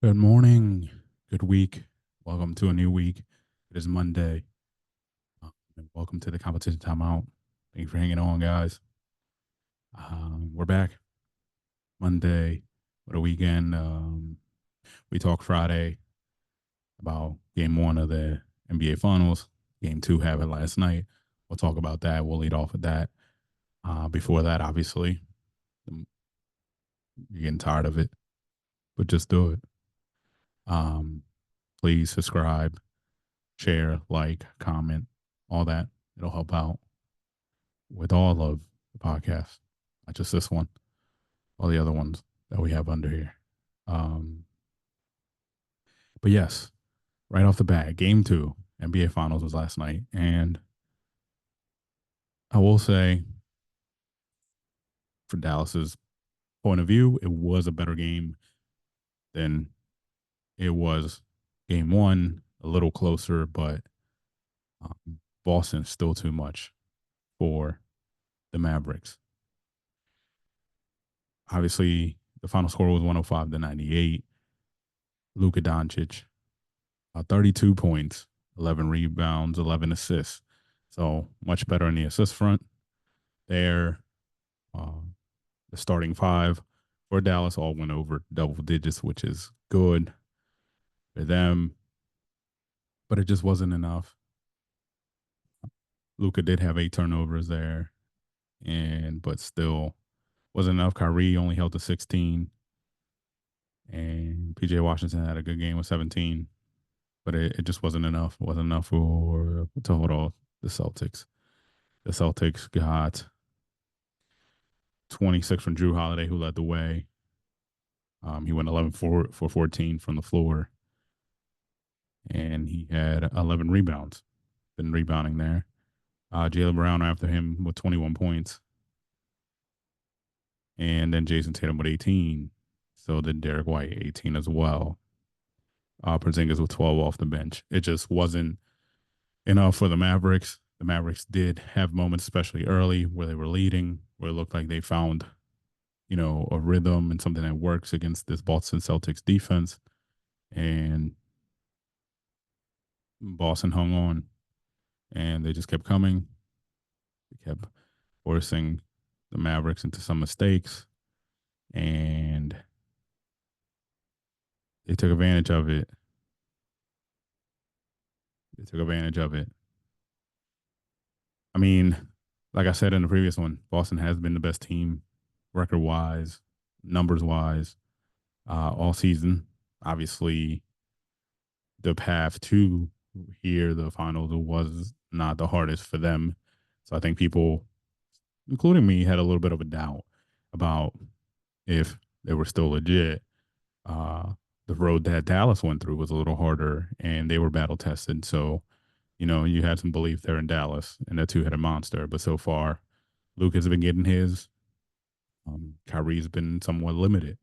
Good morning. Good week. Welcome to a new week. It is Monday. And welcome to the competition timeout. Thank you for hanging on, guys. We're back Monday. What a weekend. We talked Friday about game one of the NBA Finals. Game two happened last night. We'll talk about that. We'll lead off with that. Before that, obviously, you're getting tired of it, but just do it. Um, please subscribe, share, like, comment, all that. It'll help out with all of the podcasts, not just this one, all the other ones that we have under here. Um, but yes, right off the bat, game two, NBA Finals was last night. And I will say, for Dallas's point of view, it was a better game than it was game one, a little closer, but Boston's still too much for the Mavericks. Obviously, the final score was 105 to 98. Luka Doncic 32 points, 11 rebounds, 11 assists. So much better in the assist front there. Um, the starting five for Dallas all went over double digits, which is good for them, but it just wasn't enough. Luca did have 8 turnovers there, and but still wasn't enough. Kyrie only held to 16, and PJ Washington had a good game with 17, but it just wasn't enough. It wasn't enough for to hold off the Celtics. The Celtics got 26 from Drew Holiday, who led the way. He went 11 for 14 from the floor, and he had 11 rebounds. Been rebounding there. Jalen Brown after him with 21 points, and then Jason Tatum with 18. So did Derek White, 18 as well. Porzingis with 12 off the bench. It just wasn't enough for the Mavericks. The Mavericks did have moments, especially early, where they were leading, where it looked like they found, a rhythm and something that works against this Boston Celtics defense. And Boston hung on, and they just kept coming. They kept forcing the Mavericks into some mistakes, and they took advantage of it. They took advantage of it. I mean, like I said in the previous one, Boston has been the best team record wise, numbers wise, all season. Obviously, the path to here, the finals, was not the hardest for them. So I think people, including me, had a little bit of a doubt about if they were still legit. Uh, the road that Dallas went through was a little harder, and they were battle tested. So, you had some belief there in Dallas, and that two-headed monster. But so far, Luke has been getting his. Kyrie's been somewhat limited,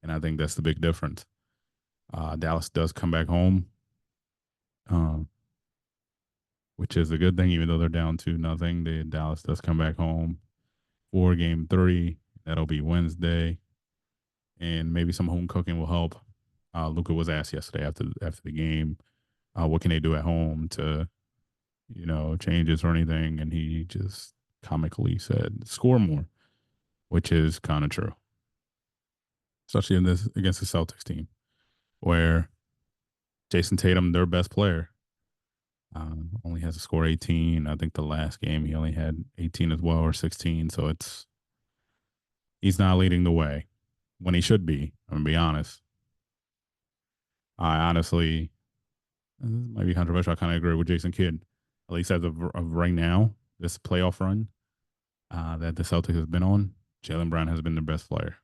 and I think that's the big difference. Dallas does come back home, um, which is a good thing, even though they're down 2-0. Dallas does come back home for game three. That'll be Wednesday, and maybe some home cooking will help. Luca was asked yesterday after the game, what can they do at home to, changes or anything, and he just comically said, "Score more," which is kind of true, especially in this against the Celtics team, where Jason Tatum, their best player, only has to score 18. I think the last game he only had 18 as well, or 16. So he's not leading the way when he should be. I'm gonna be honest. I honestly, this might be controversial. I kind of agree with Jason Kidd, at least as of right now. This playoff run that the Celtics has been on, Jalen Brown has been the best player.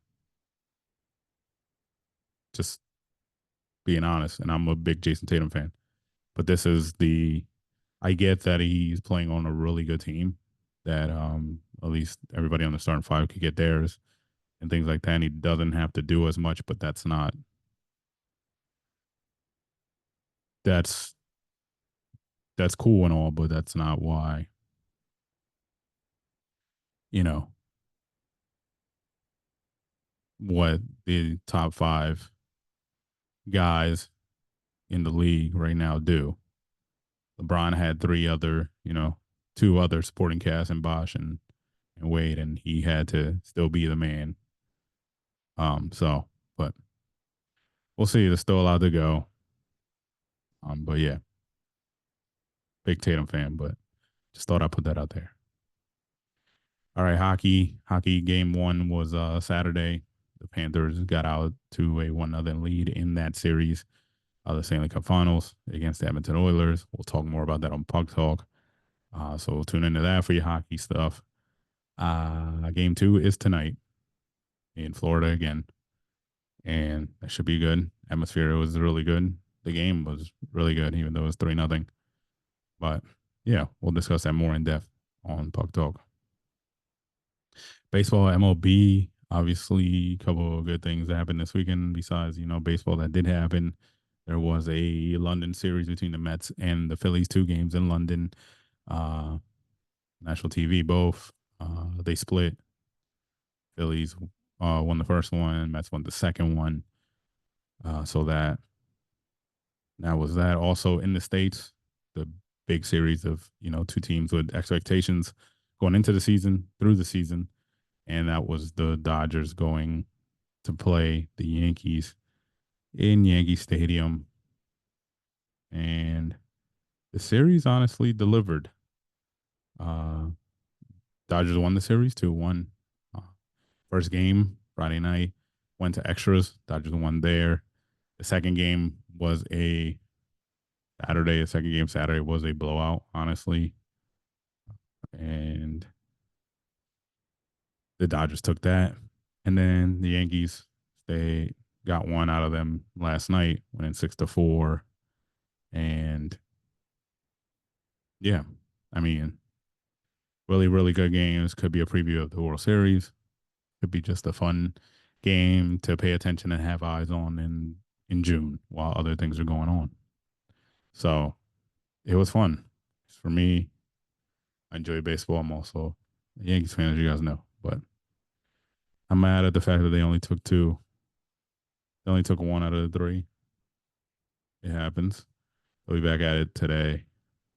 Just being honest, and I'm a big Jason Tatum fan. But this is the I get that he's playing on a really good team that at least everybody on the starting five could get theirs and things like that. And he doesn't have to do as much, but that's that's cool and all, but that's not why, you know, what the top five guys in the league right now do. LeBron had three other, two other supporting cast in Bosch and Wade, and he had to still be the man. But we'll see. There's still a lot to go. But yeah, big Tatum fan, but just thought I'd put that out there. All right, hockey. Hockey game one was Saturday. The Panthers got out to a 1-0 lead in that series of the Stanley Cup Finals against the Edmonton Oilers. We'll talk more about that on Puck Talk. So tune into that for your hockey stuff. Game two is tonight in Florida again, and that should be good. Atmosphere was really good. The game was really good, even though it was 3-0. But yeah, we'll discuss that more in depth on Puck Talk. Baseball, MLB, obviously, a couple of good things that happened this weekend. Besides, baseball that did happen, there was a London series between the Mets and the Phillies. 2 games in London. National TV, both. They split. Phillies won the first one. Mets won the second one. So that was that. Also in the States, the big series of, 2 teams with expectations going into the season, through the season. And that was the Dodgers going to play the Yankees in Yankee Stadium. And the series honestly delivered. Uh, Dodgers won the series 2-1. First game, Friday night, went to extras. Dodgers won there. The second game was a Saturday. The second game Saturday was a blowout, honestly. And the Dodgers took that. And then the Yankees, they got one out of them last night, winning 6-4. And yeah, I mean, really, really good games. Could be a preview of the World Series. Could be just a fun game to pay attention and have eyes on in June while other things are going on. So it was fun. For me, I enjoy baseball. I'm also a Yankees fan, as you guys know. But I'm mad at the fact that they only took 2. They only took 1 out of the 3. It happens. They'll be back at it today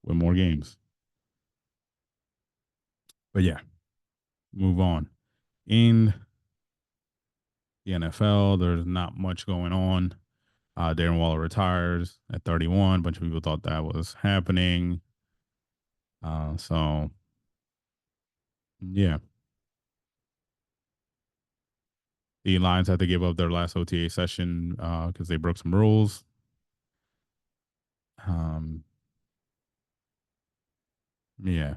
with more games. But yeah, move on. In the NFL, there's not much going on. Darren Waller retires at 31. A bunch of people thought that was happening. So, yeah. The Lions had to give up their last OTA session because they broke some rules. Um, yeah.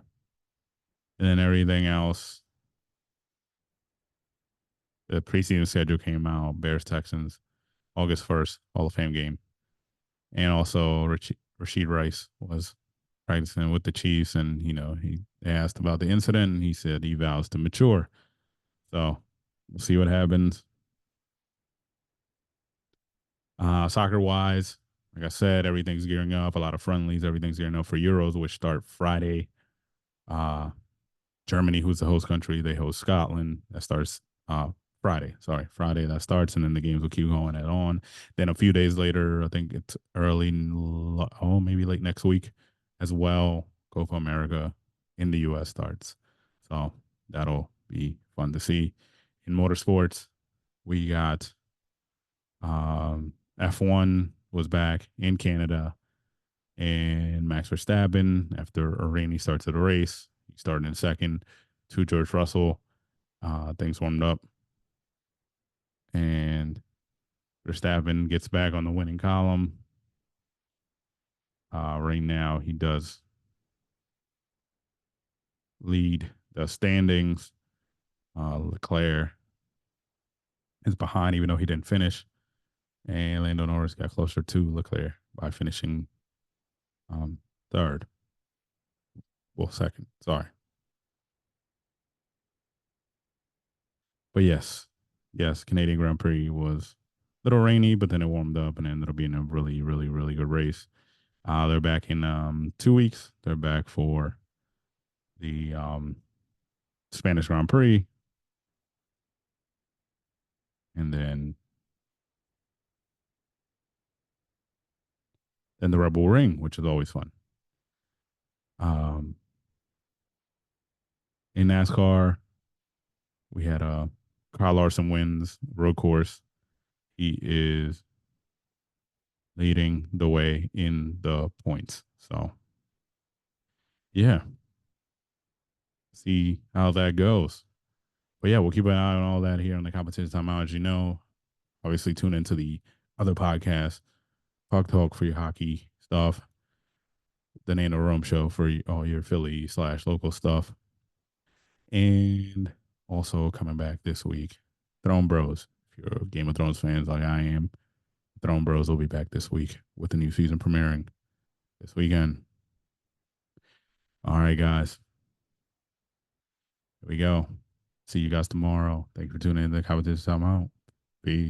And then everything else, the preseason schedule came out. Bears, Texans, August 1st, Hall of Fame game. And also Rashid Rice was practicing with the Chiefs, and he asked about the incident, and he said he vows to mature. So we'll see what happens. Soccer wise, like I said, everything's gearing up. A lot of friendlies, everything's gearing up for Euros, which start Friday. Germany, who's the host country, they host Scotland. That starts Friday. Sorry, Friday that starts, and then the games will keep going and on. Then a few days later, I think it's maybe late next week as well. Copa America in the U.S. starts, so that'll be fun to see. In motorsports, we got F1 was back in Canada, and Max Verstappen, after a rainy start to the race, he started in second to George Russell. Things warmed up, and Verstappen gets back on the winning column. Right now, he does lead the standings. Leclerc is behind, even though he didn't finish. And Lando Norris got closer to Leclerc by finishing third. Well, second. Sorry. But yes, Canadian Grand Prix was a little rainy, but then it warmed up and ended up being a really, really, really good race. They're back in 2 weeks. They're back for the Spanish Grand Prix. And then then the Red Bull Ring, which is always fun. Um, in NASCAR, we had Kyle Larson wins road course. He is leading the way in the points. So yeah, see how that goes. But yeah, we'll keep an eye on all that here on the competition timeout. As you know, obviously tune into the other podcast, Puck Talk for your hockey stuff, the Nano Rome Show for all your Philly slash local stuff, and also coming back this week, Throne Bros. If you're a Game of Thrones fans like I am, Throne Bros will be back this week with the new season premiering this weekend. All right, guys. Here we go. See you guys tomorrow. Thank you for tuning in to the competition timeout. Peace.